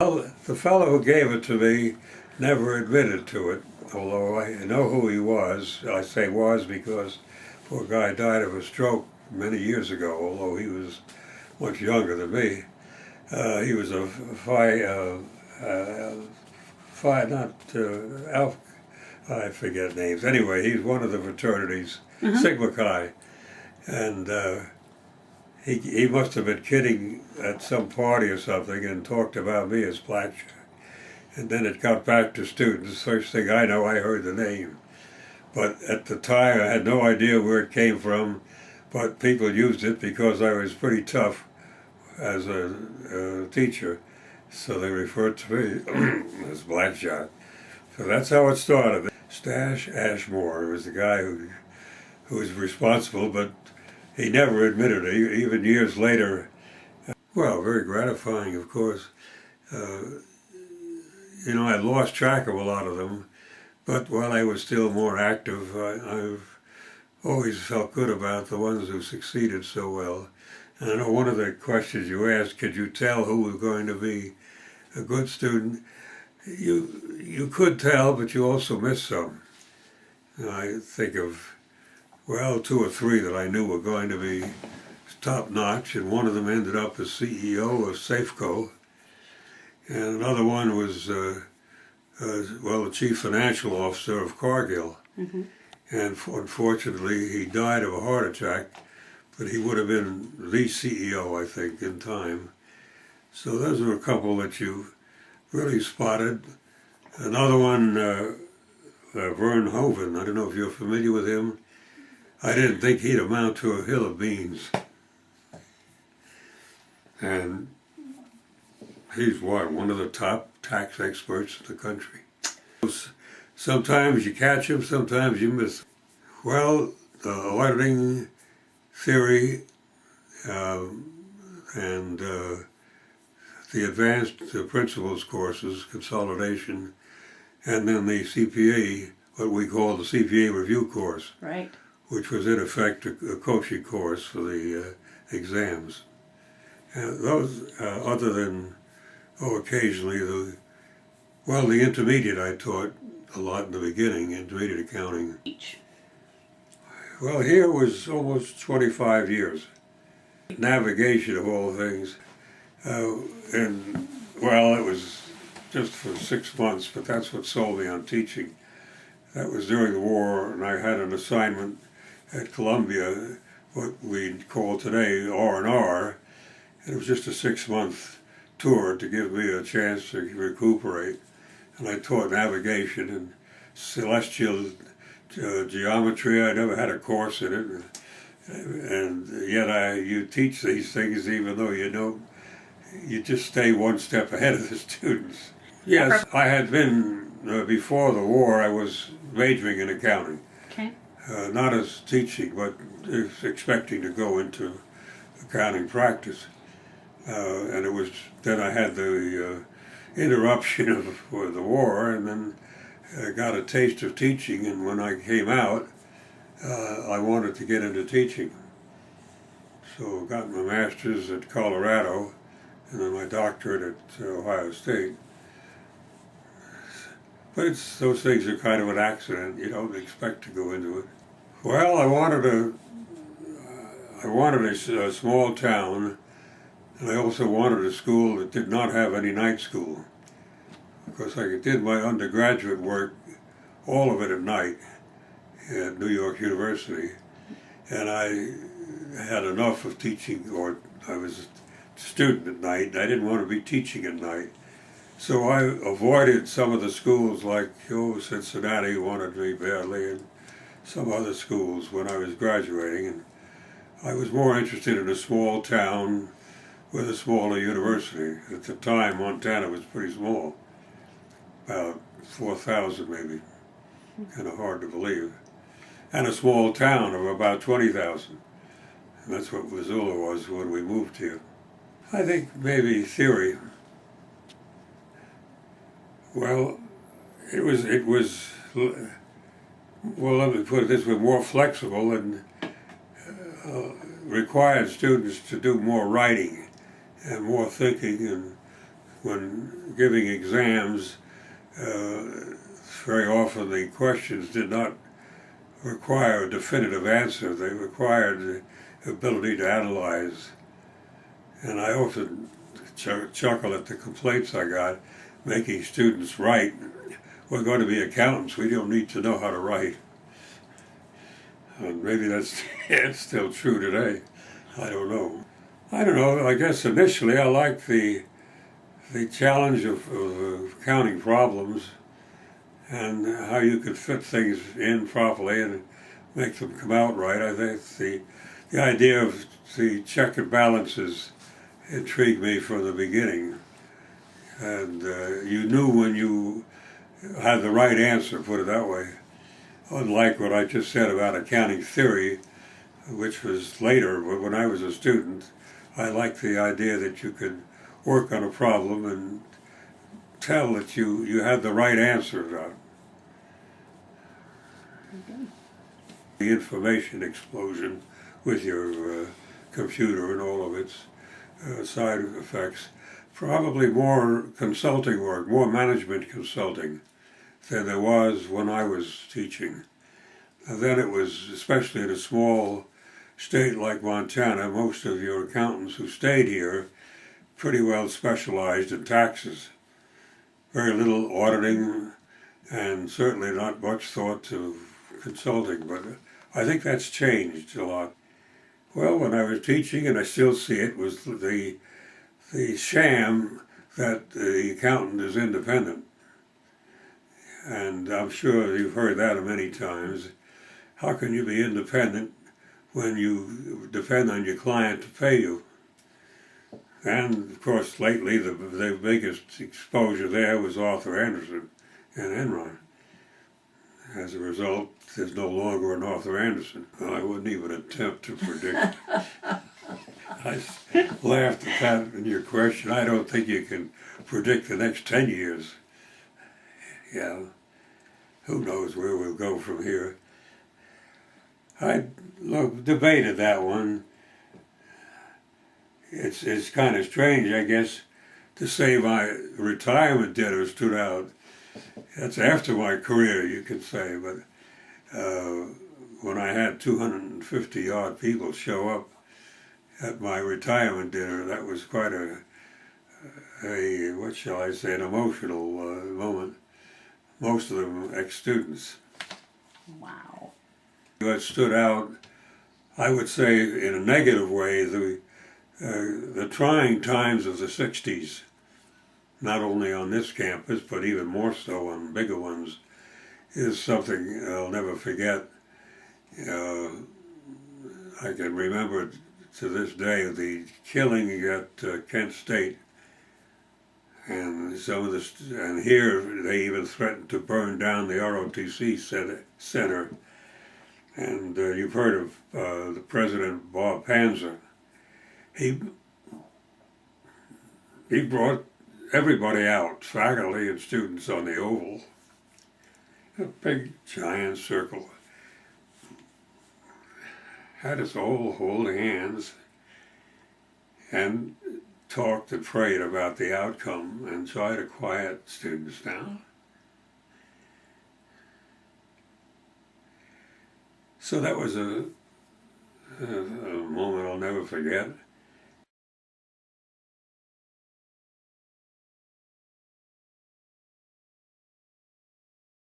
Well, the fellow who gave it to me never admitted to it, although I know who he was. I say was because poor guy died of a stroke many years ago, although he was much younger than me. He was a I forget names. Anyway, he's one of the fraternities, Sigma Chi, and he must have been kidding at some party or something and talked about me as Blackjack. And then it got back to students. First thing I know, I heard the name. But at the time, I had no idea where it came from, but people used it because I was pretty tough as a teacher. So they referred to me as Blackjack. So that's how it started. Stash Ashmore was the guy who was responsible, but he never admitted it, even years later. Well, very gratifying, of course. I lost track of a lot of them, but while I was still more active, I've always felt good about the ones who succeeded so well. And I know one of the questions you asked, could you tell who was going to be a good student? You could tell, but you also missed some. I think of, well, 2 or 3 that I knew were going to be top-notch, and one of them ended up as CEO of Safeco, and another one was, the chief financial officer of Cargill. And unfortunately, he died of a heart attack, but he would have been the CEO, I think, in time. So those were a couple that you really spotted. Another one, Vern Hoven, I don't know if you're familiar with him. I didn't think he'd amount to a hill of beans. And he's one of the top tax experts in the country. Sometimes you catch him, sometimes you miss him. Well, the auditing theory and the advanced principles courses, consolidation, and then the CPA, what we call the CPA review course. Right. Which was in effect a coaching course for the exams. And those, other than, occasionally, the intermediate I taught a lot in the beginning, intermediate accounting. Well, here was almost 25 years. Navigation of all things. It was just for 6 months, but that's what sold me on teaching. That was during the war, and I had an assignment at Columbia, what we call today R&R, and it was just a 6-month tour to give me a chance to recuperate. And I taught navigation and celestial geometry. I never had a course in it, and yet you teach these things even though you just stay one step ahead of the students. Yes, I had been, before the war, I was majoring in accounting. Okay. Not as teaching, but expecting to go into accounting practice. And it was, then I had the interruption of the war, and then got a taste of teaching, and when I came out, I wanted to get into teaching. So I got my master's at Colorado, and then my doctorate at Ohio State. But those things are kind of an accident. You don't expect to go into it. Well, I wanted a small town, and I also wanted a school that did not have any night school, because I did my undergraduate work, all of it at night, at New York University, and I had enough of teaching, or I was a student at night. I didn't want to be teaching at night. So I avoided some of the schools, like Cincinnati wanted me badly, and some other schools when I was graduating. And I was more interested in a small town with a smaller university. At the time, Montana was pretty small, about 4,000 maybe, kind of hard to believe. And a small town of about 20,000. And that's what Missoula was when we moved here. I think maybe theory. Well, it was, well, let me put it this way, more flexible and required students to do more writing and more thinking and when giving exams, very often the questions did not require a definitive answer. They required the ability to analyze. And I often chuckle at the complaints I got making students write. We're going to be accountants. We don't need to know how to write. And maybe that's it's still true today. I don't know. I don't know. I guess initially I liked the challenge of counting problems and how you could fit things in properly and make them come out right. I think the idea of the check and balances intrigued me from the beginning. And you knew when you had the right answer, put it that way. Unlike what I just said about accounting theory, which was later, but when I was a student, I liked the idea that you could work on a problem and tell that you had the right answer about it. The information explosion with your computer and all of its side effects, probably more consulting work, more management consulting than there was when I was teaching. And then it was, especially in a small state like Montana, most of your accountants who stayed here pretty well specialized in taxes. Very little auditing and certainly not much thought to consulting, but I think that's changed a lot. Well, when I was teaching, and I still see it, was the sham that the accountant is independent. And I'm sure you've heard that many times. How can you be independent when you depend on your client to pay you? And of course, lately the biggest exposure there was Arthur Andersen and Enron. As a result, there's no longer an Arthur Andersen. Well, I wouldn't even attempt to predict. I laughed at that in your question. I don't think you can predict the next 10 years. Yeah, who knows where we'll go from here. I debated that one. It's kind of strange, I guess, to say my retirement dinner stood out. That's after my career, you could say, but when I had 250 odd people show up at my retirement dinner, that was quite a what shall I say, an emotional moment. Most of them ex-students. Wow. What stood out, I would say in a negative way, the trying times of the 60s, not only on this campus, but even more so on bigger ones, is something I'll never forget. I can remember to this day the killing at Kent State. And some of and here they even threatened to burn down the ROTC center. And you've heard of the president, Bob Panzer. He brought everybody out, faculty and students, on the Oval. A big, giant circle. Had us all hold hands and talked and prayed about the outcome and try to quiet students down. So that was a moment I'll never forget.